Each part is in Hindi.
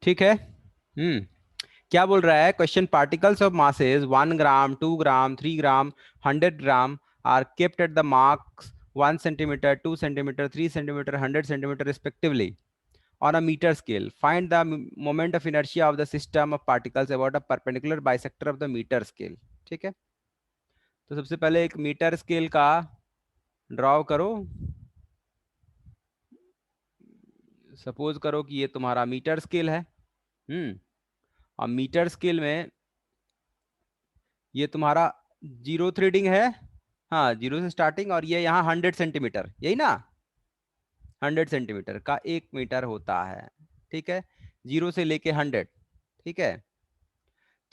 ठीक है। क्या बोल रहा है question? Particles of masses 1 gram, 2 gram, 3 gram, 100 gram are kept at the marks 1 centimetre, 2 centimetre, 3 centimetre, 100 centimetre respectively on a meter scale. Find the moment of inertia of the system of particles about a perpendicular bisector of the meter scale. ठीक है, तो सबसे पहले एक मीटर स्केल का ड्रॉ करो। सपोज करो कि ये तुम्हारा मीटर स्केल है। और मीटर स्केल में ये तुम्हारा जीरो थ्रेडिंग है। हाँ, जीरो से स्टार्टिंग, और ये यहाँ 100 सेंटीमीटर, यही ना, 100 सेंटीमीटर का 1 मीटर होता है। ठीक है, जीरो से लेके 100। ठीक है,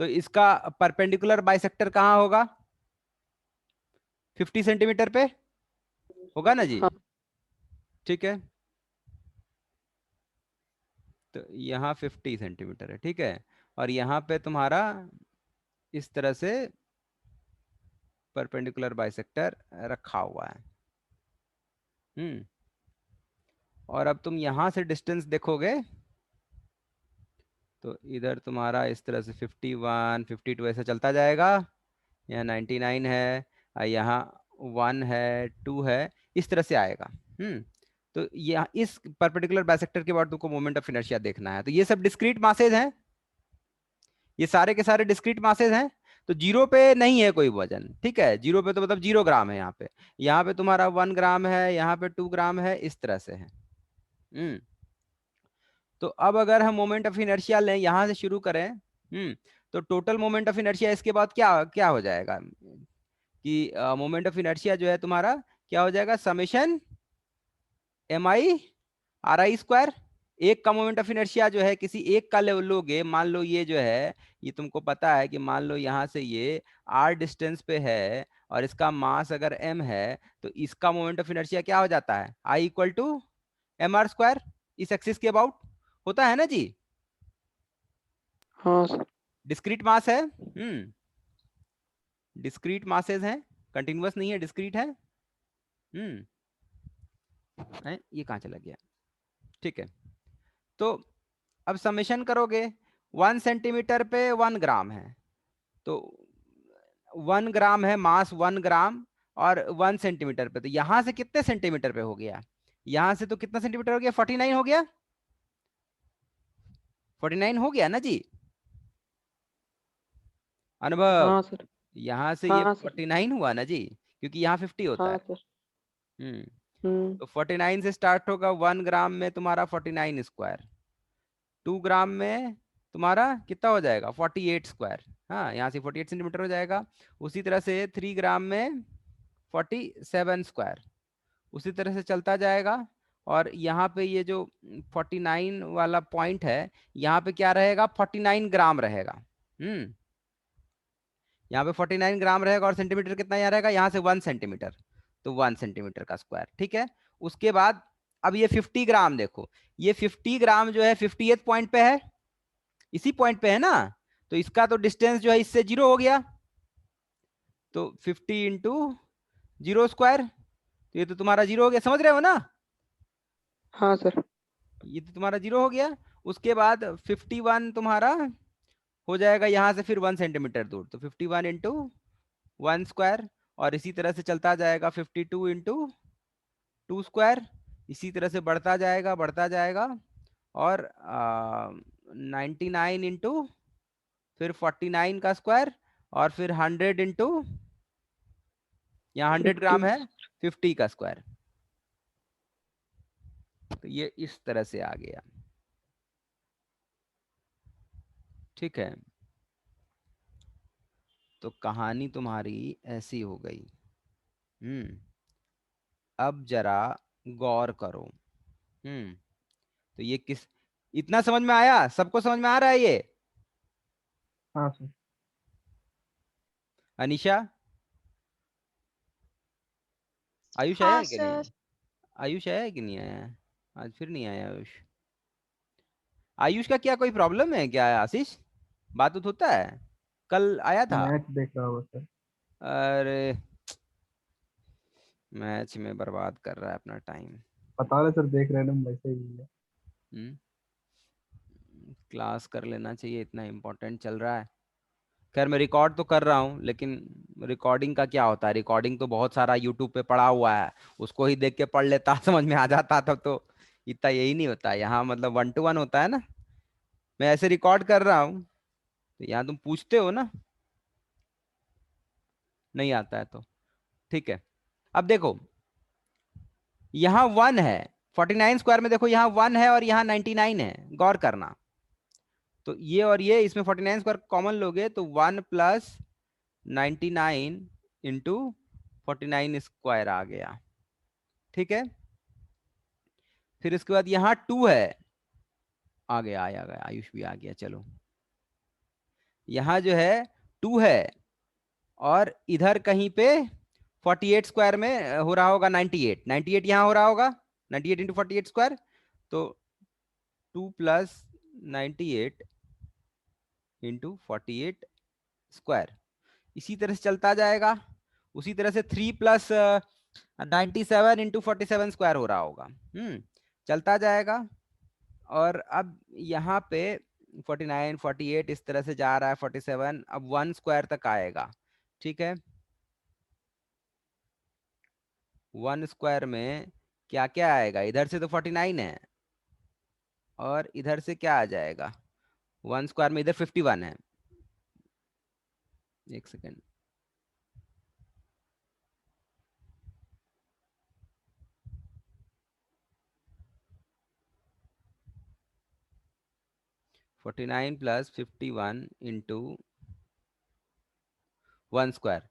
तो इसका परपेंडिकुलर बाइसेक्टर कहाँ होगा? 50 सेंटीमीटर पे होगा ना जी। हाँ ठीक है, तो यहाँ 50 सेंटीमीटर है। ठीक है, और यहाँ पे तुम्हारा इस तरह से परपेंडिकुलर बाइसेक्टर रखा हुआ है। हम्म और अब तुम यहाँ से डिस्टेंस देखोगे तो इधर तुम्हारा इस तरह से 51, 52 ऐसा चलता जाएगा। यहाँ 99 है, यहाँ 1 है, 2 है, इस तरह से आएगा। तो यहाँ इस परपेंडिकुलर बाइसेक्टर के बाद तुमको मोमेंट ऑफ इनर्शिया देखना है। तो ये सब डिस्क्रीट मासेज हैं, ये सारे के सारे डिस्क्रीट मासेज हैं। तो जीरो पे नहीं है कोई वजन। ठीक है, जीरो पे तो मतलब 0 ग्राम है। यहाँ पे तुम्हारा 1 ग्राम है, यहाँ पे 2 ग्राम है, इस तरह से है। हम्म तो अब अगर हम मोमेंट ऑफ इनर्शिया लें, यहां से शुरू करें, तो टोटल मोमेंट ऑफ इनर्शिया इसके बाद क्या क्या हो जाएगा कि मोमेंट ऑफ इनर्शिया जो है तुम्हारा क्या हो जाएगा? समेशन mi/r² एक का मोमेंट ऑफ इनर्शिया जो है किसी एक का लोगे, मान लो ये जो है, ये तुमको पता है कि मान लो यहाँ से ये r डिस्टेंस पे है और इसका मास अगर m है, तो इसका मोमेंट ऑफ इनर्शिया क्या हो जाता है? I = mr²। इस एक्सिस के अबाउट होता है ना जी। हाँ सर। डिस्क्रीट मास है। डिस्क्रीट मासेस हैं, कंटिन्यूअस नहीं है, डिस्क्रीट है। हम्म ये कहाँ चला गया? ठीक है, तो अब समेशन करोगे, 1 सेंटीमीटर पे 1 ग्राम है, तो 1 ग्राम है मास, 1 ग्राम, और 1 सेंटीमीटर पे, तो यहां से कितने सेंटीमीटर पे हो गया? यहां से तो कितना सेंटीमीटर हो गया? 49 हो गया। 49 हो गया ना जी अनुभव? हाँ सर। यहां से ये हाँ सर। 49 हुआ ना जी, क्योंकि यहाँ 50 होता हाँ है। सर। हम्म हम्म। तो 49 से स्टार्ट होगा, 1 ग्राम में तुम्हारा 49², 2 ग्राम में तुम्हारा कितना हो जाएगा? 48²। हाँ, यहाँ से 48 सेंटीमीटर हो जाएगा। उसी तरह से 3 ग्राम में 47², उसी तरह से चलता जाएगा। और यहाँ पे ये जो 49 वाला पॉइंट है, यहाँ पे क्या रहेगा? 49 ग्राम रहेगा। यहाँ पे 49 ग्राम रहेगा, और सेंटीमीटर कितना यहाँ रहेगा? यहाँ से 1 सेंटीमीटर, तो 1 सेंटीमीटर का स्क्वायर। ठीक है, उसके बाद अब ये 50 ग्राम देखो, ये 50 ग्राम जो है 50th पॉइंट पे है, इसी पॉइंट पे है ना, तो इसका तो डिस्टेंस जो है इससे 0 हो गया, तो 50 × 0², तो ये तो तुम्हारा 0 हो गया, समझ रहे हो ना? हाँ सर। ये तो तुम्हारा 0 हो गया। उसके बाद 51 तुम्हारा हो जाएगा यहाँ से फिर 1 सेंटीमीटर दूर, तो 51 × 1², और इसी तरह से चलता जाएगा 52 × 2², इसी तरह से बढ़ता जाएगा, बढ़ता जाएगा, और 99 फिर 49 का स्क्वायर, और फिर 100 यहाँ 50। 100 ग्राम है, 50 का स्क्वायर। तो ये इस तरह से आ गया। ठीक है, तो कहानी तुम्हारी ऐसी हो गई। हम्म अब जरा गौर करो। हम्म तो ये किस, इतना समझ में आया? सबको समझ में आ रहा है ये? हाँ सर। अनीशा, आयुष आया हाँ है कि नहीं? सर। आयुष आया है कि नहीं आया? आज फिर नहीं आया आयुष। आयुष का क्या कोई प्रॉब्लम है क्या आशीष? बात उत होता है? कल आया था? मैच देख रहा हूँ सर। अरे, मैच में बर्बाद कर रहा है अपना टाइम। पता नहीं सर, देख रहे हैं ना वैसे ही है। हम्म क्लास कर लेना चाहिए, इतना इम्पोर्टेंट चल रहा है। खैर मैं रिकॉर्ड तो कर रहा हूँ, लेकिन रिकॉर्डिंग का क्या होता है, रिकॉर्डिंग तो बहुत सारा यूट्यूब पे पड़ा हुआ है, उसको ही देख के पढ़ लेता समझ में आ जाता, तब तो इतना यही नहीं होता यहाँ, मतलब 1 to 1 होता है ना। मैं ऐसे रिकॉर्ड कर रहा हूँ, तो यहाँ तुम पूछते हो ना, नहीं आता है तो ठीक है। अब देखो यहाँ 1 है, 49 स्क्वायर में देखो यहाँ 1 है और यहाँ 99 है, गौर करना। तो ये और ये इसमें 49 स्क्वायर कॉमन लोगे तो 1 + 99 इंटू 49 स्क्वायर आ गया, ठीक है। फिर इसके बाद यहाँ 2 है, आ गया, आया गया, आयुष भी आ गया, चलो। यहाँ जो है 2 है, और इधर कहीं पे 48 स्क्वायर में हो रहा होगा 98, 98 यहाँ हो रहा होगा, 98 इंटू 48 स्क्वायर, तो 2 + 98 इंटू 48 स्क्वायर, इसी तरह से चलता जाएगा। उसी तरह से 3 + 97 इंटू 47 स्क्वायर हो रहा होगा, चलता जाएगा। और अब यहाँ पे 49 48 इस तरह से जा रहा है, 47 अब 1 स्क्वायर तक आएगा, ठीक है। 1 स्क्वायर में क्या क्या आएगा, इधर से तो 49 है, और इधर से क्या आ जाएगा, 1 स्क्वायर में इधर 51 है, एक सेकेंड, 49 + 51 इंटू 1 स्क्वायर,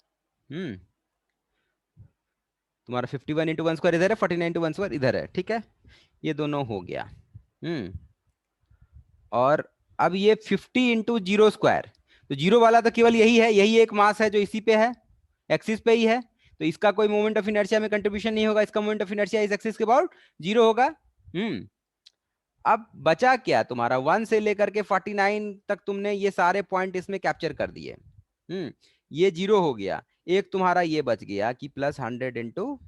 तुम्हारा 51 इंटू 1 स्क्वायर इधर है, 49 इंटू 1 स्क्वायर इधर है, ठीक है। ये दोनों हो गया। और अब ये 50 इंटू 0 स्क्वायर, तो जीरो वाला तो केवल यही है, यही एक मास है जो इसी पे है, एक्सिस पे ही है, तो इसका कोई मोमेंट ऑफ इनर्शिया में कंट्रीब्यूशन नहीं होगा, इसका मोमेंट ऑफ इनर्शिया इस एक्सिस के अबाउट 0 होगा। अब बचा क्या तुम्हारा, 1 से लेकर के 49 तक तुमने ये सारे पॉइंट इसमें कैप्चर कर दिए, ये 0 हो गया, एक तुम्हारा ये बच गया कि +100 इंटू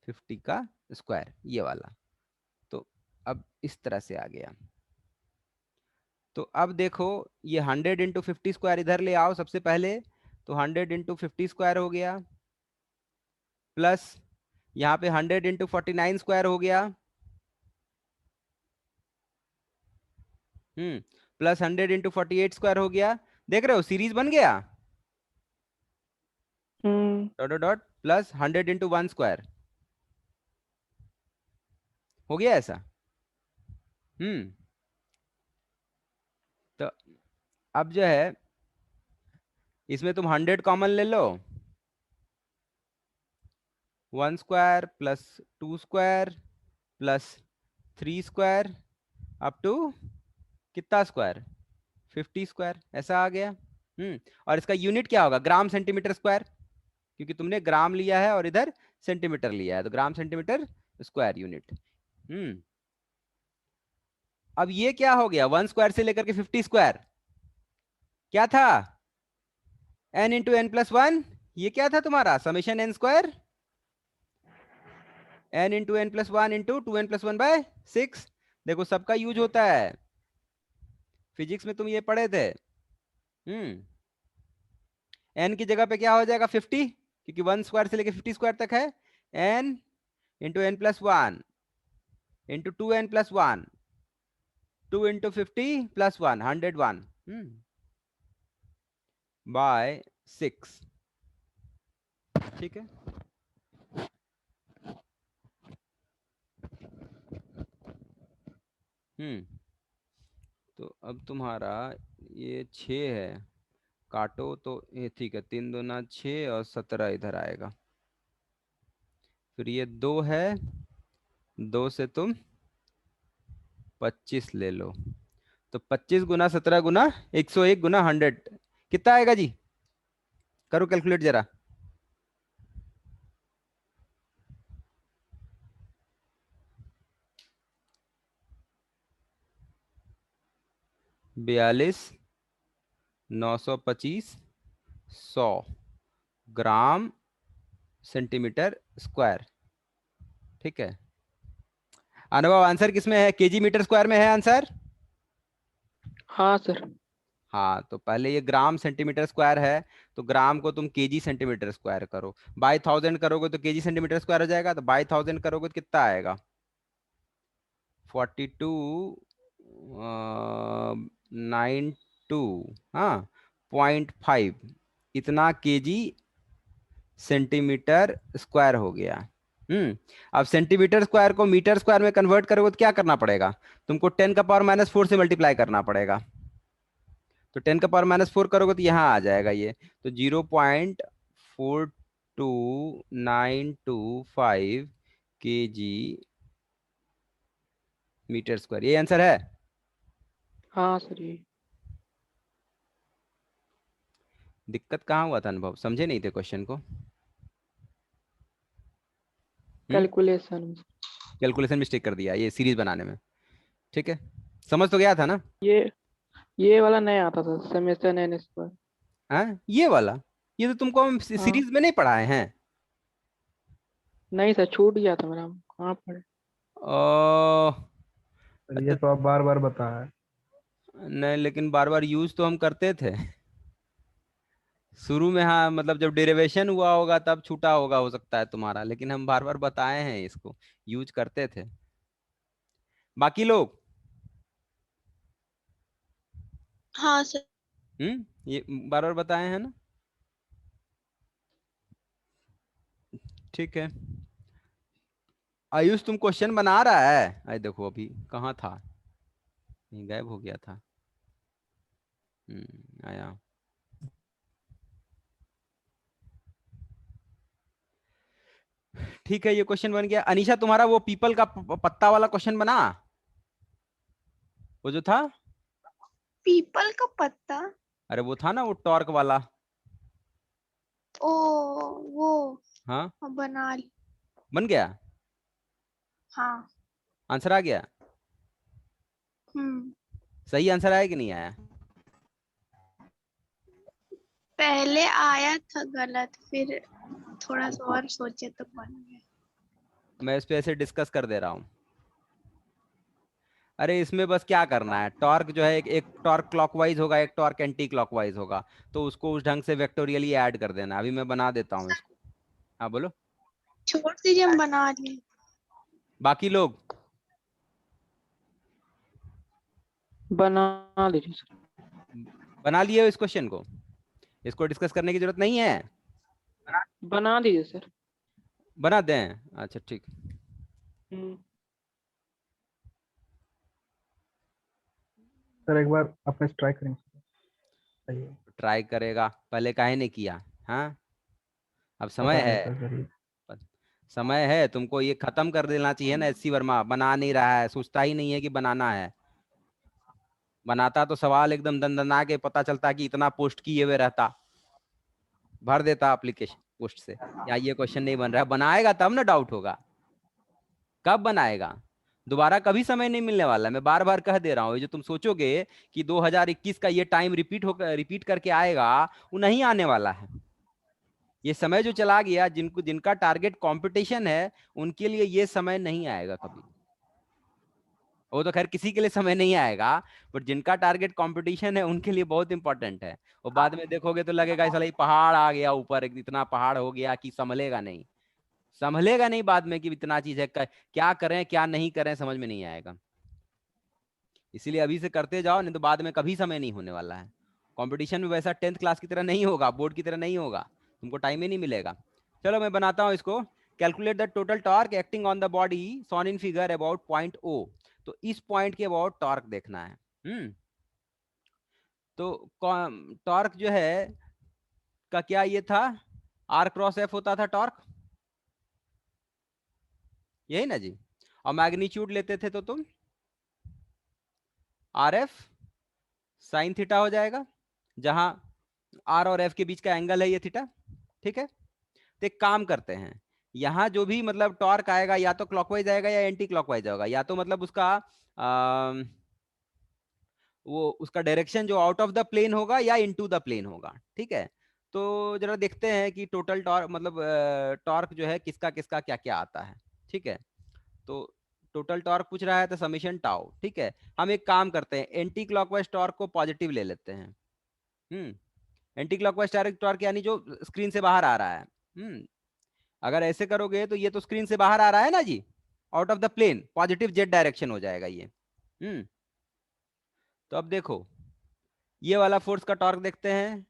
50 का स्क्वायर, ये वाला। तो अब इस तरह से आ गया। तो अब देखो ये 100 इंटू 50 स्क्वायर इधर ले आओ सबसे पहले, तो 100 इंटू 50 स्क्वायर हो गया, प्लस यहाँ पे 100 इंटू 49 स्क्वायर हो गया, प्लस 100 इंटू 48 स्क्वायर हो गया। देख रहे हो सीरीज बन गया, dot dot dot, plus 100 into 1 square हो गया ऐसा। हम्म तो अब जो है इसमें तुम 100 कॉमन ले लो, 1 square plus 2 square plus 3 square up to कितना स्क्वायर, 50 स्क्वायर, ऐसा आ गया। और इसका यूनिट क्या होगा, ग्राम सेंटीमीटर स्क्वायर, क्योंकि तुमने ग्राम लिया है और इधर सेंटीमीटर लिया है, तो ग्राम सेंटीमीटर स्क्वायर यूनिट। अब ये क्या हो गया, 1 स्क्वायर से लेकर के 50 स्क्वायर क्या था, n into n plus one, ये क्या था तुम्हारा summation n square, n into n plus one into 2n+1/6। देखो सबका यूज होता है, फिजिक्स में तुम ये पढ़े थे। n की जगह पे क्या हो जाएगा 50, क्योंकि 1 स्क्वायर से लेके 50 स्क्वायर तक है, n into n plus one into 2n+1, 2 into 50 plus 1, 101 by 6, ठीक है। तो अब तुम्हारा ये 6 है, काटो तो ये ठीक है, 3 दूना 6 और 17 इधर आएगा। फिर ये 2 है, 2 से तुम 25 ले लो, तो 25 गुना 17 गुना 101 गुना 100 कितना आएगा जी, करो कैलकुलेट जरा। 42 925 100 ग्राम सेंटीमीटर स्क्वायर, ठीक है। अनुभव आंसर किसमें है, केजी मीटर स्क्वायर में है आंसर? हाँ सर। हाँ, तो पहले ये ग्राम सेंटीमीटर स्क्वायर है, तो ग्राम को तुम केजी सेंटीमीटर स्क्वायर करो, बाई थाउजेंड करोगे तो केजी सेंटीमीटर स्क्वायर हो जाएगा, तो बाई थाउजेंड करोगे तो कितना आएगा, 42 92, हाँ, 0.5, इतना केजी सेंटीमीटर स्क्वायर हो गया। अब सेंटीमीटर स्क्वायर को मीटर स्क्वायर में कन्वर्ट करोगे तो क्या करना पड़ेगा, तुमको 10⁻⁴ से मल्टीप्लाई करना पड़ेगा। तो 10⁻⁴ करोगे तो यहाँ आ जाएगा ये, तो 0.42925 केजी मीटर स्क्वायर, ये आंसर है। हाँ सर ये। दिक्कत कहाँ हुआ था अनुभव, समझे नहीं थे क्वेश्चन को? हम्म कैलकुलेशन। कैलकुलेशन मिस्टेक कर दिया ये सीरीज बनाने में, ठीक है, समझ तो गया था ना? ये ये वाला नहीं आता था, समेसन एन स्क्वायर। हाँ, ये वाला, ये तो तुमको हम हाँ। सीरीज में नहीं पढ़ाए हैं। नहीं सर, छूट गया था मेरा, कहाँ पढ़े। ओ, सर ये अच्छा, तो आप बार बार बताया। नहीं लेकिन बार बार यूज तो हम करते थे शुरू में, हाँ मतलब जब डेरिवेशन हुआ होगा तब छूटा होगा, हो सकता है तुम्हारा, लेकिन हम बार बार बताए हैं इसको, यूज करते थे। बाकी लोग, हाँ सर। ये बार बार बताए हैं ना, ठीक है। आयुष तुम क्वेश्चन बना रहा है, अरे देखो अभी कहाँ था, ये गायब हो गया था। आया। ठीक है, ये क्वेश्चन बन गया। अनीशा तुम्हारा वो पीपल का पत्ता वाला क्वेश्चन बना, वो जो था, पीपल का पत्ता? अरे वो था ना वो टॉर्क वाला। ओ, वो। हाँ, हाँ, बना ली। बन गया, हाँ। आंसर आ गया, हम्म। सही आंसर आया कि नहीं आया? पहले आया था गलत, फिर थोड़ा सा और सोचे तो बन गया। मैं इस पे ऐसे डिस्कस कर दे रहा हूँ। अरे इसमें बस क्या करना है, टॉर्क जो है, एक टॉर्क क्लॉकवाइज होगा, एक टॉर्क एंटी क्लॉकवाइज होगा, तो उसको उस ढंग से वेक्टोरियली ऐड कर देना। अभी मैं बना देता हूँ इसको। हाँ बोलो। छोड़ दीजिए, हम बना लिए। बाकी लोग, बना लीजिए सर। बना लिए हो इस क्वेश्चन को, इसको डिस्कस करने की जरूरत नहीं है? बना दीजिए सर। बना दें, अच्छा ठीक। हम्म। सर एक बार अपने ट्राई करेंगे। सही है। ट्राई करेगा, पहले काहे ने किया? हाँ, अब समय पता है, नहीं सर करिए। समय है, तुमको ये खत्म कर देना चाहिए ना। एससी वर्मा बना नहीं रहा है, सोचता ही नहीं है कि बनाना है, बनाता तो सवाल एकदम दंदना के पता चलता कि इतना पोस्ट किए हुए रहता, भर देता एप्लीकेशन पोस्ट से। या ये क्वेश्चन नहीं बन रहा है, बनाएगा तब ना डाउट होगा, कब बनाएगा? दोबारा कभी समय नहीं मिलने वाला, मैं बार बार कह दे रहा हूँ। ये जो तुम सोचोगे कि 2021 का ये टाइम रिपीट करके आएगा, वो नहीं आने वाला है। ये समय जो चला गया, जिनका टारगेट कंपटीशन है, उनके लिए ये समय नहीं आएगा कभी। वो तो खैर किसी के लिए समय नहीं आएगा, बट जिनका टारगेट कंपटीशन है उनके लिए बहुत इंपॉर्टेंट है। और बाद में देखोगे तो लगेगा साला ये पहाड़ आ गया ऊपर, इतना पहाड़ हो गया कि संभलेगा नहीं, संभलेगा नहीं बाद में कि इतना चीज है, क्या करें क्या नहीं करें समझ में नहीं आएगा। इसीलिए अभी से करते जाओ, नहीं तो बाद में कभी समय नहीं होने वाला है। कंपटीशन में वैसा 10th क्लास की तरह नहीं होगा, बोर्ड की तरह नहीं होगा, तुमको टाइम ही नहीं मिलेगा। चलो मैं बनाता हूँ इसको। Calculate the total torque acting on the body shown in figure about point O. तो इस पॉइंट के अबाउट टॉर्क देखना है। तो टॉर्क जो है का क्या ये था, आर क्रॉस एफ होता था टॉर्क, यही ना जी? और मैग्नीट्यूड लेते थे तो तुम आर एफ साइन थीटा हो जाएगा, जहां आर और एफ के बीच का एंगल है ये थीटा, ठीक है। तो एक काम करते हैं, यहां जो भी मतलब टॉर्क आएगा या तो क्लॉकवाइज आएगा या एंटी क्लॉकवाइज आएगा, या तो मतलब उसका वो उसका डायरेक्शन जो आउट ऑफ द प्लेन होगा या इनटू द प्लेन होगा, ठीक है। तो जरा देखते हैं कि टोटल टॉर्क मतलब टॉर्क जो है किसका किसका क्या क्या आता है, ठीक है। तो टोटल टॉर्क पूछ रहा है तो समीशन टाउ। ठीक है, हम एक काम करते हैं, एंटी क्लॉकवाइज टॉर्क को पॉजिटिव ले लेते हैं। एंटी क्लॉकवाइज टॉर्क यानी जो स्क्रीन से बाहर आ रहा है। अगर ऐसे करोगे तो ये तो स्क्रीन से बाहर आ रहा है ना जी, out of the plane, positive Z direction हो जाएगा ये। तो अब देखो ये वाला फोर्स का टॉर्क देखते हैं,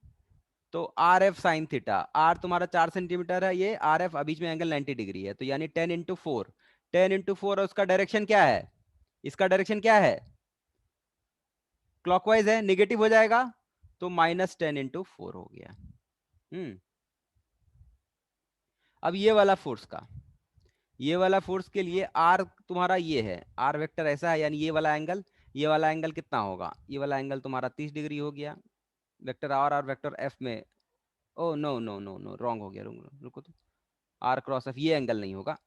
तो R F sine theta, R तुम्हारा 4 सेंटीमीटर है, ये आर एफ बीच में एंगल 90 डिग्री है, तो यानी 10 × 4, 10 × 4, और उसका डायरेक्शन क्या है, इसका डायरेक्शन क्या है, क्लॉकवाइज है, निगेटिव हो जाएगा, तो -10 × 4 हो गया। अब ये वाला फोर्स का, ये वाला फोर्स के लिए आर तुम्हारा ये है, आर वेक्टर ऐसा है, यानी ये वाला एंगल कितना होगा, ये वाला एंगल तुम्हारा 30 डिग्री हो गया, वेक्टर आर और वेक्टर एफ में। Oh no no no no, wrong हो गया, रुको तो, आर क्रॉस एफ ये एंगल नहीं होगा,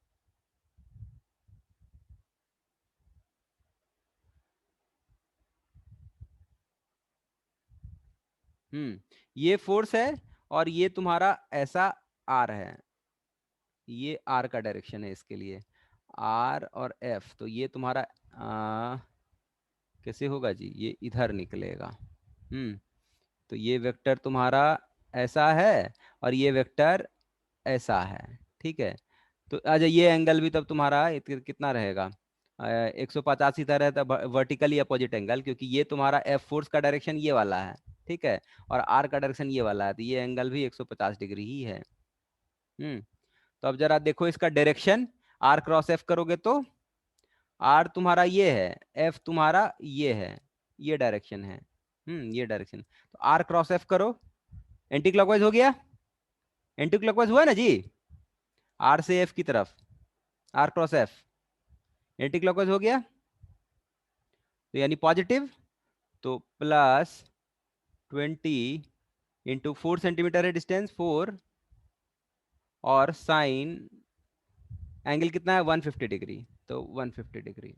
ये फोर्स है और ये तुम्हारा ऐसा आर है, ये आर का डायरेक्शन है इसके लिए, आर और एफ, तो ये तुम्हारा कैसे होगा जी, ये इधर निकलेगा। तो ये वेक्टर तुम्हारा ऐसा है और ये वेक्टर ऐसा है। ठीक है, तो अच्छा ये एंगल भी तब तुम्हारा कितना रहेगा, 150 इधर है, तब वर्टिकली अपोजिट एंगल, क्योंकि ये तुम्हारा एफ फोर्स का डायरेक्शन ये वाला है, ठीक है, और आर का डायरेक्शन ये वाला है, तो ये एंगल भी 150 डिग्री ही है। तो अब जरा देखो इसका डायरेक्शन, आर क्रॉस एफ करोगे तो आर तुम्हारा ये है, एफ तुम्हारा ये है, ये डायरेक्शन है, ये डायरेक्शन, तो आर क्रॉस एफ करो, एंटी क्लॉकवाइज हो गया, एंटी क्लॉकवाइज हुआ ना जी, आर से एफ की तरफ, R cross F anticlockwise हो गया, तो यानी पॉजिटिव, तो +20 × 4 सेंटीमीटर है डिस्टेंस 4, और साइन एंगल कितना है 150 डिग्री, तो 150 डिग्री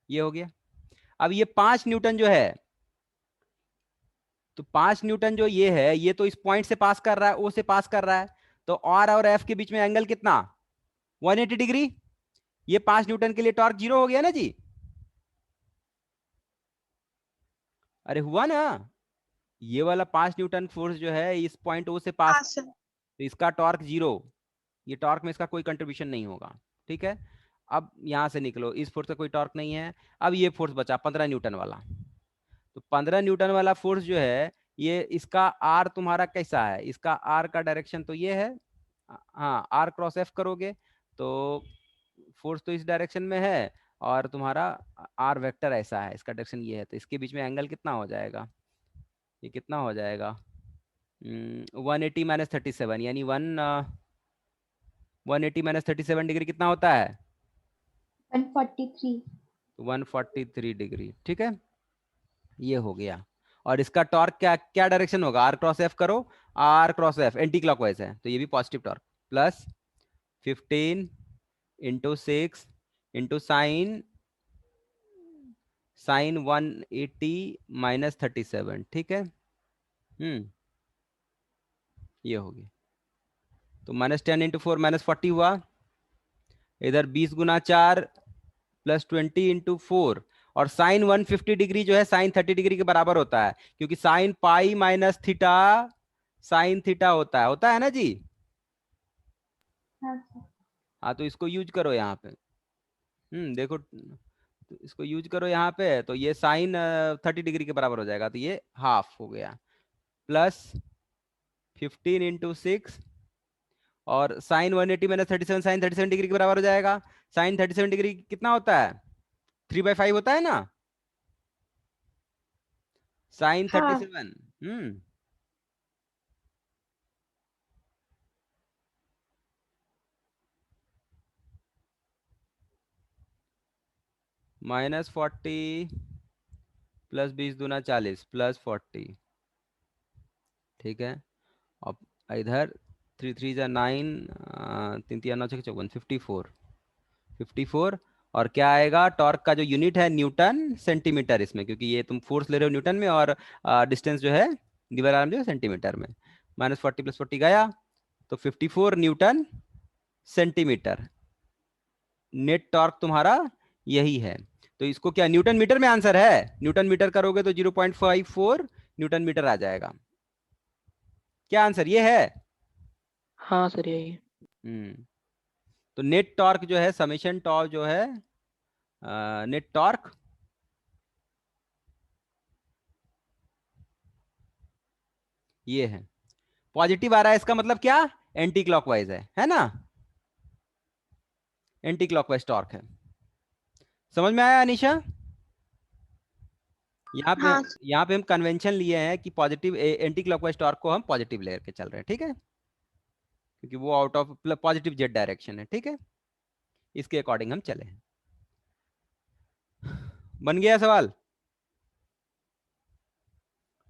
ये हो गया। अब ये 5 न्यूटन जो है, तो 5 न्यूटन जो ये है, ये तो इस पॉइंट से पास कर रहा है, ओ से पास कर रहा है, तो आर और एफ के बीच में एंगल कितना 180 डिग्री, ये 5 न्यूटन के लिए टॉर्क 0 हो गया ना जी, अरे हुआ ना, ये वाला 5 न्यूटन फोर्स जो है इस पॉइंट ओ से पास, हाँ सर। तो इसका टॉर्क 0, ये टॉर्क में इसका कोई कंट्रीब्यूशन नहीं होगा। ठीक है, अब यहां से निकलो, इस फोर्स का कोई टॉर्क नहीं है, अब ये फोर्स बचा 15 न्यूटन वाला, तो 15 न्यूटन वाला फोर्स जो है, ये इसका आर तुम्हारा कैसा है, इसका आर का डायरेक्शन तो ये है, हाँ आर क्रॉस एफ करोगे तो फोर्स तो इस डायरेक्शन में है, और तुम्हारा आर वेक्टर ऐसा है, इसका डायरेक्शन ये है, तो इसके बीच में एंगल कितना हो जाएगा, ये कितना हो जाएगा 180 - 37, यानी 180 - 37 डिग्री कितना होता है 143। 143 डिग्री। ठीक है, ये हो गया, और इसका टॉर्क क्या क्या डायरेक्शन होगा, आर क्रॉस एफ करो, R cross F anticlockwise है, तो ये भी पॉजिटिव टॉर्क, +15 × 6 × साइन 180 - 37। ठीक है, ये हो गया, तो -10 × 4 -40 हुआ, इधर 20 × 4 +20 × 4, और साइन 150 डिग्री जो है साइन 30 डिग्री के बराबर होता है, क्योंकि sine pi minus theta sine theta होता है ना जी, हाँ सर। हाँ, तो इसको यूज करो यहाँ पे, देखो, तो इसको यूज करो यहाँ पे, तो ये साइन 30 डिग्री के बराबर हो जाएगा, तो ये हाफ हो गया, +15 × 6, और साइन 180 - 37 साइन 37 डिग्री के बराबर हो जाएगा, साइन 37 डिग्री कितना होता है 3/5 होता है ना, साइन हाँ 37, -40 +20 दूना 40 +40। ठीक है, अब इधर 3 3 जा 9, 3 3 9 6 54 54, और क्या आएगा, टॉर्क का जो यूनिट है न्यूटन सेंटीमीटर इसमें, क्योंकि ये तुम फोर्स ले रहे हो न्यूटन में, और डिस्टेंस जो है दीवार आर्म जो है सेंटीमीटर में, -40 +40 गया, तो 54 न्यूटन सेंटीमीटर। नेट टॉर्क तुम्हारा यही है। तो इसको क्या न्यूटन मीटर में आंसर है? न्यूटन मीटर करोगे तो 0.54 न्यूटन मीटर आ जाएगा। क्या आंसर ये है? हाँ सर यही है। हम्म। तो नेट टॉर्क जो है, समेशन टॉर्क जो है, नेट टॉर्क ये है। पॉजिटिव आ रहा है, इसका मतलब क्या? एंटी क्लॉकवाइज है ना? एंटी क्लॉकवाइज टॉर्क है। समझ में आया अनीशा? यहाँ पे हाँ यहाँ पे हम कन्वेंशन लिए हैं कि पॉजिटिव एंटी क्लॉकवाइज टॉर्क को हम पॉजिटिव लेकर चल रहे हैं, ठीक है, क्योंकि वो out of positive Z direction है, ठीक है, इसके अकॉर्डिंग हम चले हैं। बन गया सवाल?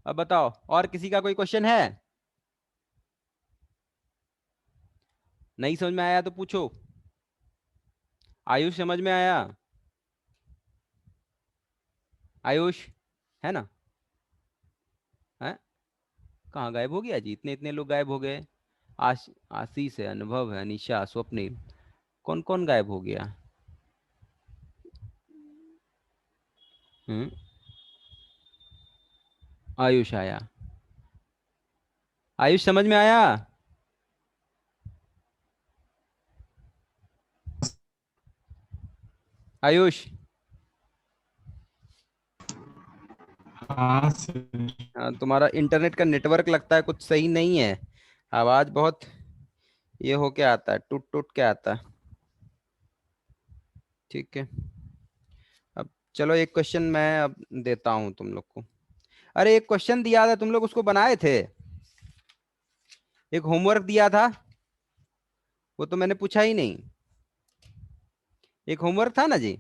अब बताओ, और किसी का कोई क्वेश्चन है? नहीं समझ में आया तो पूछो। आयुष समझ में आया? आयुष है ना? है? कहाँ गायब हो गया जी? इतने इतने लोग गायब हो गए। आशीष है, अनुभव है, अनिशा, स्वप्निल, कौन कौन गायब हो गया? हम्म। आयुष आया। आयुष समझ में आया? आयुष, हाँ सर। हाँ, तुम्हारा इंटरनेट का नेटवर्क लगता है कुछ सही नहीं है। आवाज बहुत ये हो के आता है, टूट टूट के आता है। ठीक है, अब चलो एक क्वेश्चन मैं अब देता हूं तुम लोग को। अरे एक क्वेश्चन दिया था, तुम लोग उसको बनाए थे। एक होमवर्क दिया था, वो तो मैंने पूछा ही नहीं। एक होमवर्क था ना जी?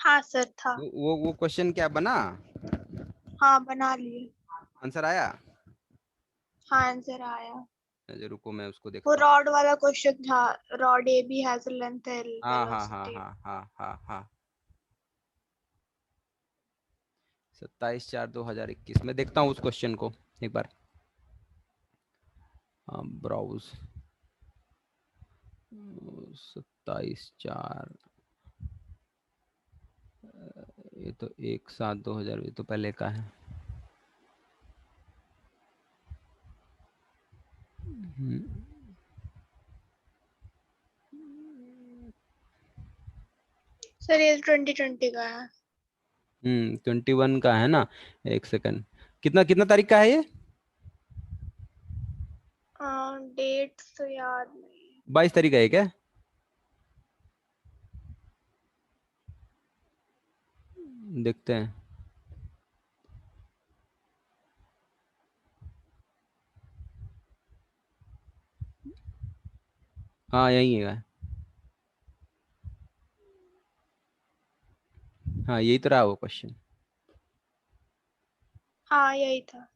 हाँ सर था। वो क्वेश्चन क्या बना? हाँ बना लिए। आंसर आया? हाँ आंसर आया। अच्छा, रुको मैं उसको वो देखता हूँ। रॉड वाला क्वेश्चन था। Rod A B has a length L, हाँ हाँ हाँ वेलोसिटी। हाँ हाँ हाँ हाँ। 27/4/2021 में देखता हूँ उस क्वेश्चन को एक बार। ब्राउज 27/4, ये तो 1/7/2000, ये तो पहले का है। हम्म, सर ये 2020 का है। 21 का है ना? एक सेकंड, कितना कितना तारीख का है ये? डेट तो याद नहीं। 22 तारीख का है क्या? देखते हैं। हाँ यही है। हाँ यही तो रहा वो क्वेश्चन। हाँ यही था।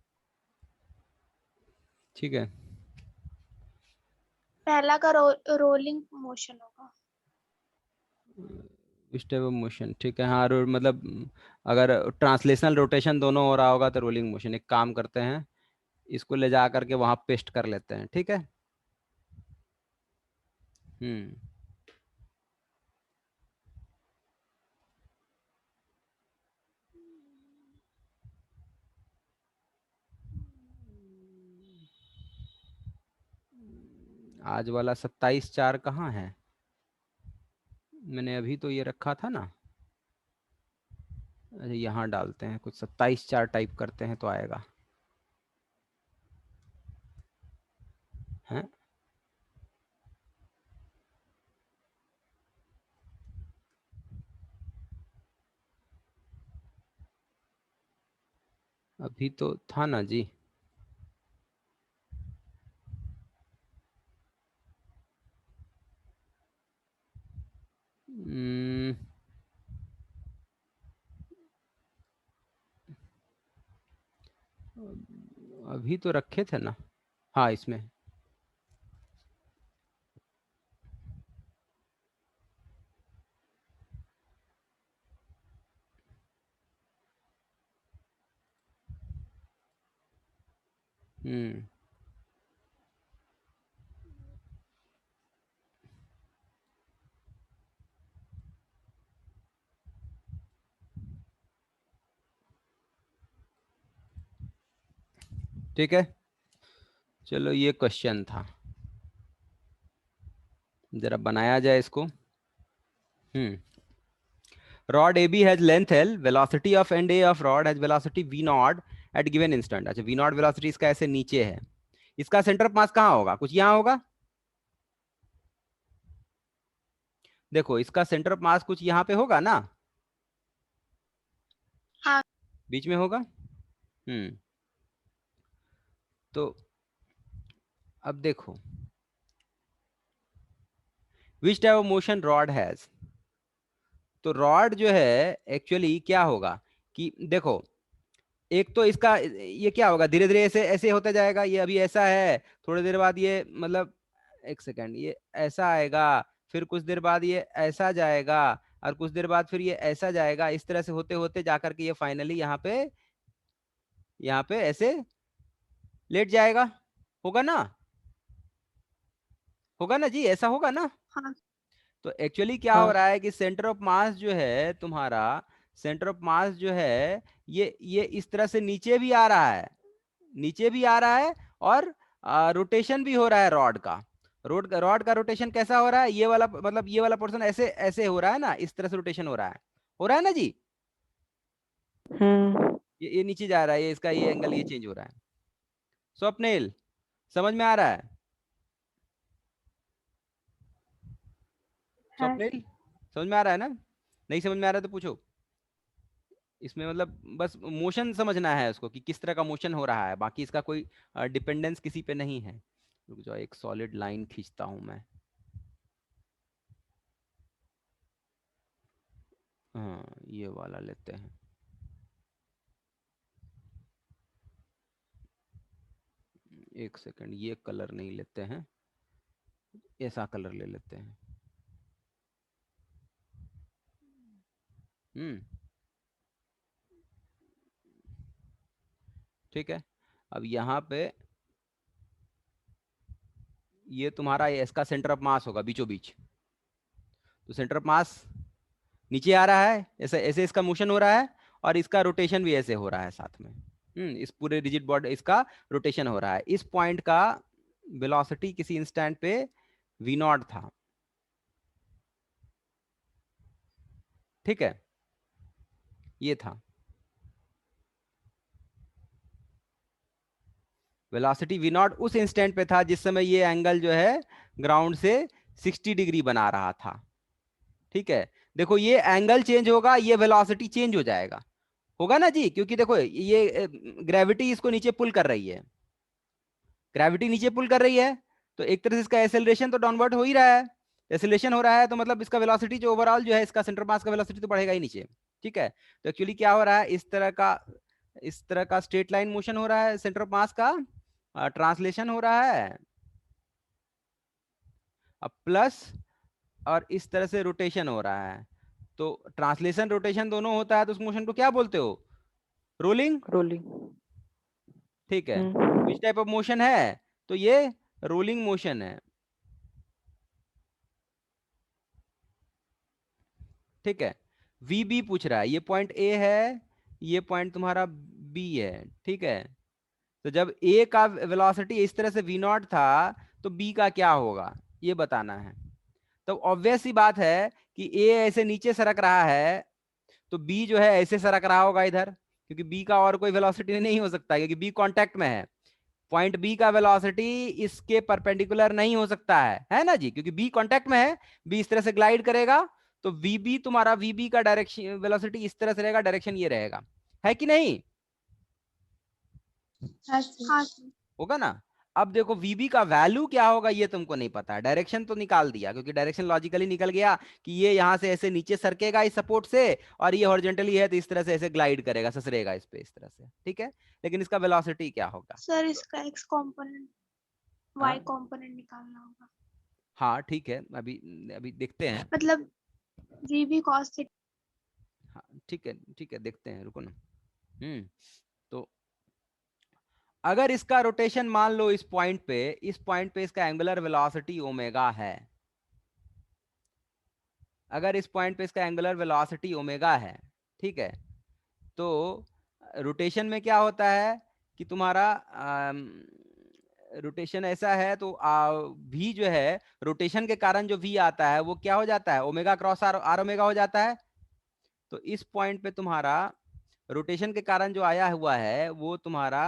ठीक है। पहला का रोलिंग मोशन होगा। स्टेप ऑफ मोशन, ठीक है, हाँ मतलब अगर ट्रांसलेशनल रोटेशन दोनों हो रहा होगा तो रोलिंग मोशन। एक काम करते हैं, इसको ले जा करके वहां पेस्ट कर लेते हैं, ठीक है। हम्म। आज वाला 27/4 कहाँ है? मैंने अभी तो ये रखा था ना। अरे यहाँ डालते हैं, कुछ 27/4 टाइप करते हैं तो आएगा। हैं? अभी तो था ना जी। हम्म, अभी तो रखे थे ना। हाँ इसमें। हम्म ठीक है, चलो ये क्वेश्चन था, जरा बनाया जाए इसको। Rod AB has length L, velocity of end A of rod has velocity V naught at given instant। अच्छा, V naught velocity इसका ऐसे नीचे है, इसका सेंटर ऑफ मास कहाँ होगा? कुछ यहाँ होगा, देखो इसका सेंटर ऑफ मास कुछ यहाँ पे होगा ना, हाँ। बीच में होगा। तो अब देखो which type of motion rod has, तो रॉड जो है एक्चुअली क्या होगा कि देखो, एक तो इसका ये क्या होगा, धीरे धीरे ऐसे ऐसे होता जाएगा, ये अभी ऐसा है, थोड़ी देर बाद ये मतलब एक सेकेंड ये ऐसा आएगा, फिर कुछ देर बाद ये ऐसा जाएगा, और कुछ देर बाद फिर ये ऐसा जाएगा, इस तरह से होते होते जाकर के ये फाइनली यहाँ पे ऐसे लेट जाएगा, होगा ना, होगा ना जी, ऐसा होगा ना। हाँ। तो एक्चुअली क्या हो हाँ रहा है कि सेंटर ऑफ मास जो है तुम्हारा, सेंटर ऑफ मास जो है ये इस तरह से नीचे भी आ रहा है, नीचे भी आ रहा है, और रोटेशन भी हो रहा है रॉड का। रॉड का रोटेशन कैसा हो रहा है, ये वाला मतलब ये वाला पोर्शन ऐसे ऐसे हो रहा है ना, इस तरह से रोटेशन हो रहा है ना जी, हम्म ये नीचे जा रहा है, ये इसका ये एंगल ये चेंज हो रहा है। स्वप्निल, समझ में आ रहा है? हाँ स्वप्निल, समझ में आ रहा है ना? नहीं समझ में आ रहा है तो पूछो। इसमें मतलब बस मोशन समझना है उसको कि किस तरह का मोशन हो रहा है, बाकी इसका कोई डिपेंडेंस किसी पे नहीं है। रुक जाओ, एक सॉलिड लाइन खींचता हूं मैं। हाँ, ये वाला लेते हैं। एक सेकंड, ये कलर नहीं लेते हैं, ऐसा कलर ले लेते हैं। हम्म ठीक है, अब यहाँ पे ये तुम्हारा ये इसका सेंटर ऑफ मास होगा बीचों बीच, तो सेंटर ऑफ मास नीचे आ रहा है, ऐसे ऐसे इसका मोशन हो रहा है, और इसका रोटेशन भी ऐसे हो रहा है साथ में। इस पूरे रिजिड बॉडी इसका रोटेशन हो रहा है। इस पॉइंट का वेलोसिटी किसी इंस्टेंट पे v नॉट था, ठीक है, ये था वेलोसिटी v नॉट, उस इंस्टेंट पे था जिस समय ये एंगल जो है ग्राउंड से 60 डिग्री बना रहा था, ठीक है। देखो ये एंगल चेंज होगा, ये वेलोसिटी चेंज हो जाएगा, होगा ना जी, क्योंकि देखो ये ग्रेविटी इसको नीचे पुल कर रही है, ग्रेविटी नीचे पुल कर रही है, तो एक तरह से इसका एसेलरेशन तो डाउनवर्ड हो ही रहा है, एसेलरेशन हो रहा है, तो मतलब इसका वेलोसिटी जो ओवरऑल जो है इसका सेंटर मास का वेलोसिटी तो बढ़ेगा ही नीचे, ठीक है। तो एक्चुअली क्या हो रहा है, इस तरह का स्ट्रेट लाइन मोशन हो रहा है, सेंटर ऑफ मास का ट्रांसलेशन हो रहा है, अब प्लस और इस तरह से रोटेशन हो रहा है, तो ट्रांसलेशन रोटेशन दोनों होता है, तो उस मोशन को क्या बोलते हो, रोलिंग, रोलिंग। ठीक है। विच टाइप ऑफ मोशन है, तो ये रोलिंग मोशन है, ठीक है। वी बी पूछ रहा है, ये पॉइंट ए है, ये पॉइंट तुम्हारा बी है, ठीक है। तो जब ए का वेलोसिटी इस तरह से वी नॉट था, तो बी का क्या होगा ये बताना है। तो ऑब्वियस सी बात है कि ए ऐसे नीचे सरक रहा है, तो बी जो है ऐसे सरक रहा होगा इधर, क्योंकि बी का और कोई वेलोसिटी नहीं हो सकता, क्योंकि बी कांटेक्ट में है। पॉइंट बी का वेलोसिटी इसके परपेंडिकुलर नहीं हो सकता है ना जी, क्योंकि बी कांटेक्ट में है, बी इस तरह से ग्लाइड करेगा, तो वीबी तुम्हारा वीबी का डायरेक्शन वेलोसिटी इस तरह से रहेगा, डायरेक्शन ये रहेगा, है कि नहीं, हाँ सर। हाँ सर। होगा ना। अब देखो वीबी का वैल्यू क्या होगा ये तुमको नहीं पता है, डायरेक्शन तो निकाल दिया, क्योंकि डायरेक्शन लॉजिकली निकल गया कि ये यहाँ से ऐसे नीचे सरकेगा इस सपोर्ट से, और ये हॉरिजॉन्टली है तो इस तरह से ऐसे ग्लाइड करेगा, ससरेगा इस पे इस तरह से, ठीक है। लेकिन इसका वेलोसिटी क्या होगा, सर इसका एक्स कंपोनेंट हाँ वाई कंपोनेंट निकालना होगा, हाँ ठीक है, अभी अभी देखते हैं, मतलब वी भी कॉस थीटा। हाँ ठीक है ठीक है, देखते हैं, रुको ना। तो अगर इसका रोटेशन मान लो इस पॉइंट पे इसका एंगुलर वेलोसिटी ओमेगा है, अगर इस पॉइंट पे इसका एंगुलर वेलोसिटी ओमेगा है, ठीक है, तो रोटेशन में क्या होता है कि तुम्हारा रोटेशन ऐसा है तो v जो है, रोटेशन के कारण जो v आता है वो क्या हो जाता है, ओमेगा क्रॉस आर ओमेगा हो जाता है। तो इस पॉइंट पे तुम्हारा रोटेशन के कारण जो आया हुआ है वो तुम्हारा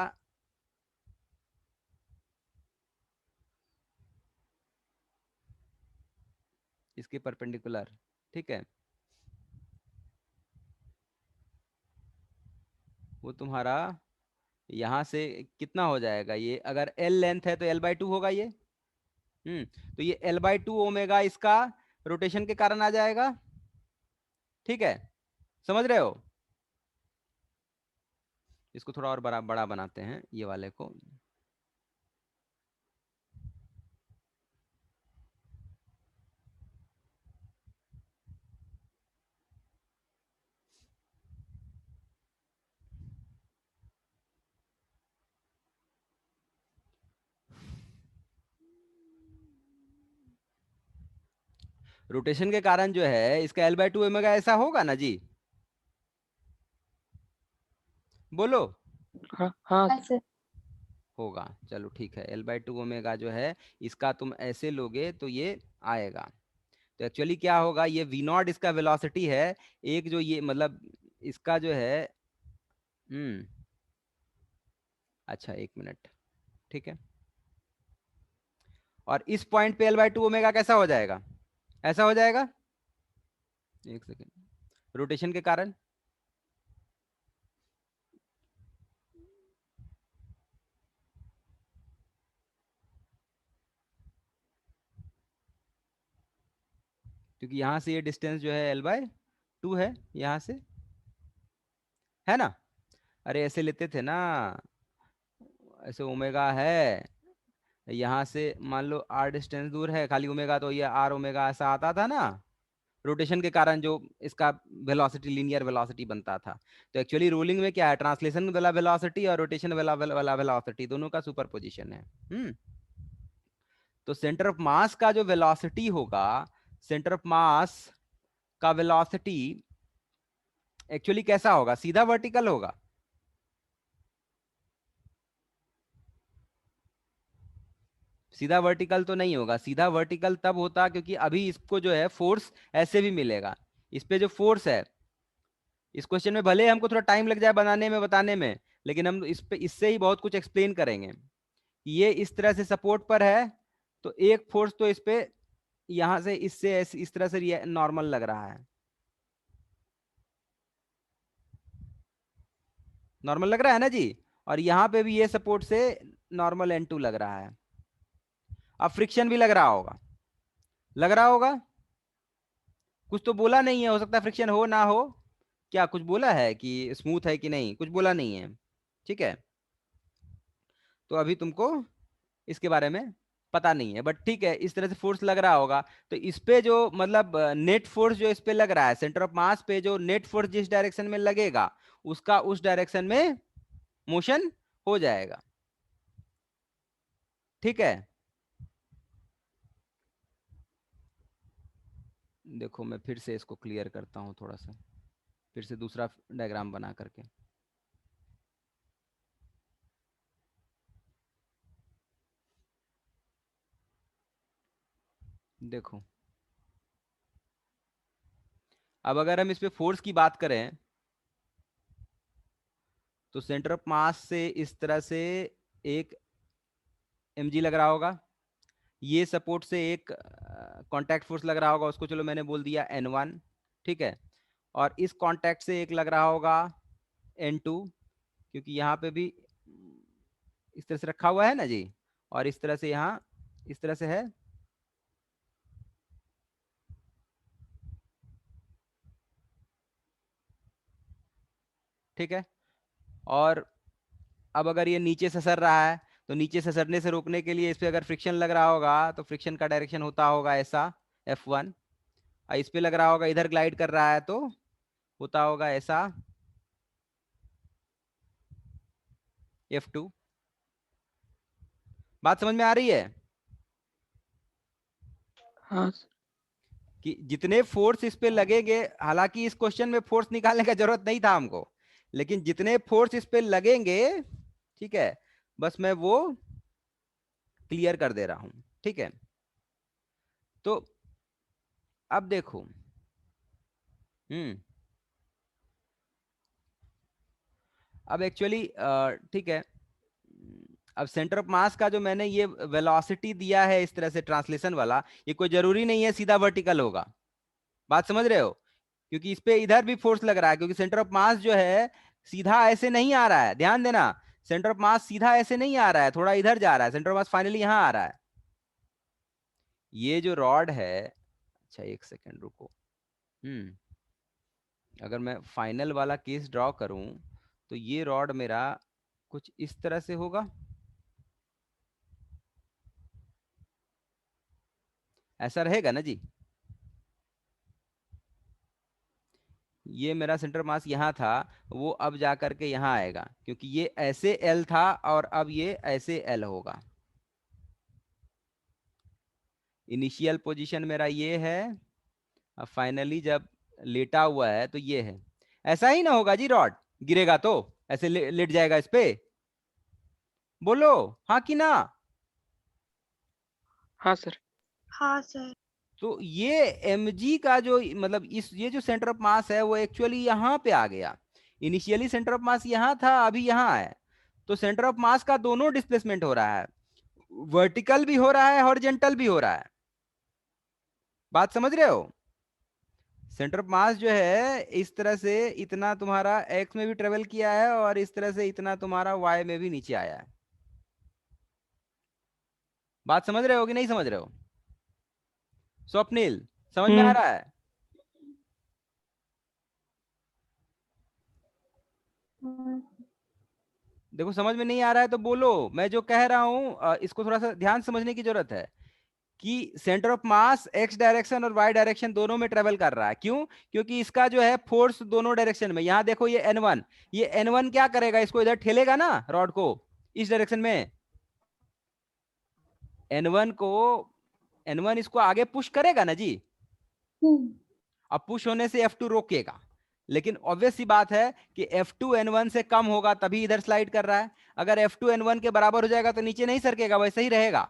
इसके परपेंडिकुलर, ठीक है, वो तुम्हारा यहां से कितना हो जाएगा, ये अगर l लेंथ है तो l/2 होगा ये। तो ये l/2 ओमेगा इसका रोटेशन के कारण आ जाएगा, ठीक है, समझ रहे हो। इसको थोड़ा और बड़ा बड़ा बनाते हैं ये वाले को। रोटेशन के कारण जो है इसका l/2 ओमेगा ऐसा होगा ना जी, बोलो। हाँ हाँ हाँ सर। होगा, चलो ठीक है, l/2 ओमेगा जो है इसका तुम ऐसे लोगे तो ये आएगा। तो एक्चुअली क्या होगा, ये v नॉट इसका वेलोसिटी है, एक जो ये मतलब इसका जो है, हम्म, अच्छा एक मिनट, ठीक है, और इस पॉइंट पे l/2 ओमेगा कैसा हो जाएगा, ऐसा हो जाएगा, एक सेकेंड, रोटेशन के कारण। क्योंकि यहां से ये डिस्टेंस जो है l/2 है यहां से, है ना। अरे ऐसे लेते थे ना, ऐसे ओमेगा है, यहाँ से मान लो r डिस्टेंस दूर है, खाली ओमेगा, तो ये r ओमेगा ऐसा आता था ना, रोटेशन के कारण जो इसका वेलोसिटी, लीनियर वेलोसिटी बनता था। तो एक्चुअली रोलिंग में क्या है, ट्रांसलेशन वाला वेलोसिटी और रोटेशन वाला वेलोसिटी दोनों का सुपरपोजिशन है। तो सेंटर ऑफ मास का जो वेलोसिटी होगा, सेंटर ऑफ मास का वेलोसिटी एक्चुअली कैसा होगा, सीधा वर्टिकल होगा। सीधा वर्टिकल तो नहीं होगा, सीधा वर्टिकल तब होता क्योंकि अभी इसको जो है फोर्स ऐसे भी मिलेगा, इस पे जो फोर्स है, इस क्वेश्चन में भले हमको थोड़ा टाइम लग जाए बनाने में बताने में, लेकिन हम इस पे इससे ही बहुत कुछ एक्सप्लेन करेंगे। ये इस तरह से सपोर्ट पर है, तो एक फोर्स तो इस पे यहां से इससे इस तरह से नॉर्मल लग रहा है, नॉर्मल लग रहा है ना जी, और यहाँ पे भी ये सपोर्ट से नॉर्मल N2 लग रहा है। अब फ्रिक्शन भी लग रहा होगा, कुछ तो बोला नहीं है, हो सकता है फ्रिक्शन हो ना हो, क्या कुछ बोला है कि स्मूथ है कि नहीं, कुछ बोला नहीं है, ठीक है, तो अभी तुमको इसके बारे में पता नहीं है, बट ठीक है, इस तरह से फोर्स लग रहा होगा। तो इस पे जो मतलब नेट फोर्स जो इस पे लग रहा है, सेंटर ऑफ मास पे जो नेट फोर्स जिस डायरेक्शन में लगेगा उसका उस डायरेक्शन में मोशन हो जाएगा, ठीक है। देखो मैं फिर से इसको क्लियर करता हूँ थोड़ा सा, फिर से दूसरा डायग्राम बना करके। देखो अब अगर हम इस पे फोर्स की बात करें तो सेंटर ऑफ मास से इस तरह से एक mg लग रहा होगा, ये सपोर्ट से एक कांटेक्ट फोर्स लग रहा होगा, उसको चलो मैंने बोल दिया N1, ठीक है, और इस कांटेक्ट से एक लग रहा होगा N2, क्योंकि यहाँ पे भी इस तरह से रखा हुआ है ना जी, और इस तरह से यहाँ इस तरह से है, ठीक है। और अब अगर ये नीचे ससर रहा है तो नीचे ससरने से रोकने के लिए इस पे अगर फ्रिक्शन लग रहा होगा तो फ्रिक्शन का डायरेक्शन होता होगा ऐसा F1, और इस पे लग रहा होगा, इधर ग्लाइड कर रहा है तो होता होगा ऐसा F2, बात समझ में आ रही है हाँ सर। कि जितने फोर्स इस पे लगेंगे, हालांकि इस क्वेश्चन में फोर्स निकालने का जरूरत नहीं था हमको, लेकिन जितने फोर्स इस पे लगेंगे, ठीक है, बस मैं वो क्लियर कर दे रहा हूं, ठीक है। तो अब देखो, अब एक्चुअली ठीक है, अब सेंटर ऑफ मास का जो मैंने ये वेलोसिटी दिया है इस तरह से ट्रांसलेशन वाला, ये कोई जरूरी नहीं है सीधा वर्टिकल होगा, बात समझ रहे हो, क्योंकि इस पे इधर भी फोर्स लग रहा है, क्योंकि सेंटर ऑफ मास जो है सीधा ऐसे नहीं आ रहा है, ध्यान देना, सेंटर ऑफ मास सीधा ऐसे नहीं आ रहा है, थोड़ा इधर जा रहा है, सेंटर ऑफ मास फाइनली यहां आ रहा है। ये जो रॉड है, अच्छा एक सेकेंड रुको, अगर मैं फाइनल वाला केस ड्रॉ करूं तो ये रॉड मेरा कुछ इस तरह से होगा, ऐसा रहेगा ना जी। ये मेरा सेंटर मास यहाँ था, वो अब जा करके यहाँ आएगा, क्योंकि ये ऐसे एल था और अब ये ऐसे एल होगा। इनिशियल पोजीशन मेरा ये है, अब फाइनली जब लेटा हुआ है तो ये है। ऐसा ही ना होगा जी, रॉड गिरेगा तो ऐसे लेट जाएगा इस पे, बोलो हाँ कि ना। हाँ सर। हाँ सर। तो ये mg का जो मतलब इस ये जो सेंटर ऑफ मास है वो एक्चुअली यहाँ पे आ गया। इनिशियली सेंटर ऑफ मास यहाँ था, अभी यहाँ है, तो सेंटर ऑफ मास का दोनों डिस्प्लेसमेंट हो रहा है, वर्टिकल भी हो रहा है, हॉरिजॉन्टल भी हो रहा है। बात समझ रहे हो? सेंटर ऑफ मास जो है इस तरह से इतना तुम्हारा एक्स में भी ट्रेवल किया है और इस तरह से इतना तुम्हारा वाई में भी नीचे आया है। बात समझ रहे हो कि नहीं समझ रहे हो? स्वप्निल समझ में आ रहा है? देखो समझ में नहीं आ रहा है तो बोलो, मैं जो कह रहा हूं इसको थोड़ा सा ध्यान समझने की जरूरत है कि centre of mass x direction और वाई डायरेक्शन दोनों में ट्रेवल कर रहा है। क्यों? क्योंकि इसका जो है फोर्स दोनों डायरेक्शन में, यहां देखो ये N1, ये N1 क्या करेगा, इसको इधर ठेलेगा ना रॉड को इस डायरेक्शन में, N1 को, N1 इसको आगे पुश करेगा ना जी। अब पुश होने से F2 रोकेगा, लेकिन ऑब्वियस सी बात है कि F2 N1 से कम होगा तभी इधर स्लाइड कर रहा है। अगर F2 N1 के बराबर हो जाएगा तो नीचे नहीं सरकेगा, वैसे ही रहेगा,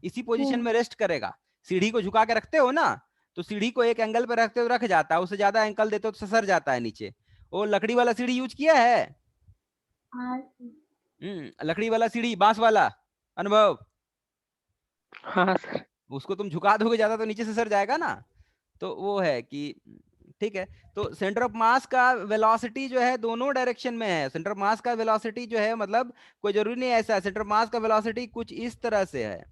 इसी पोजीशन में रेस्ट करेगा। सीढ़ी को झुका के रखते हो ना, तो सीढ़ी को एक एंगल पर रखते हो रख जाता है, उससे ज्यादा एंगल देते हो तो सर जाता है नीचे। वो लकड़ी वाला सीढ़ी यूज किया है? लकड़ी वाला सीढ़ी, बांस वाला अनुभव? हाँ सर। उसको तुम झुका दोगे ज्यादा तो नीचे से सर जाएगा ना। तो वो है कि ठीक है, तो सेंटर ऑफ मास का वेलोसिटी जो है दोनों डायरेक्शन में है। सेंटर ऑफ मास का वेलोसिटी जो है मतलब कोई जरूरी नहीं है ऐसा, सेंटर ऑफ मास का वेलोसिटी कुछ इस तरह से है,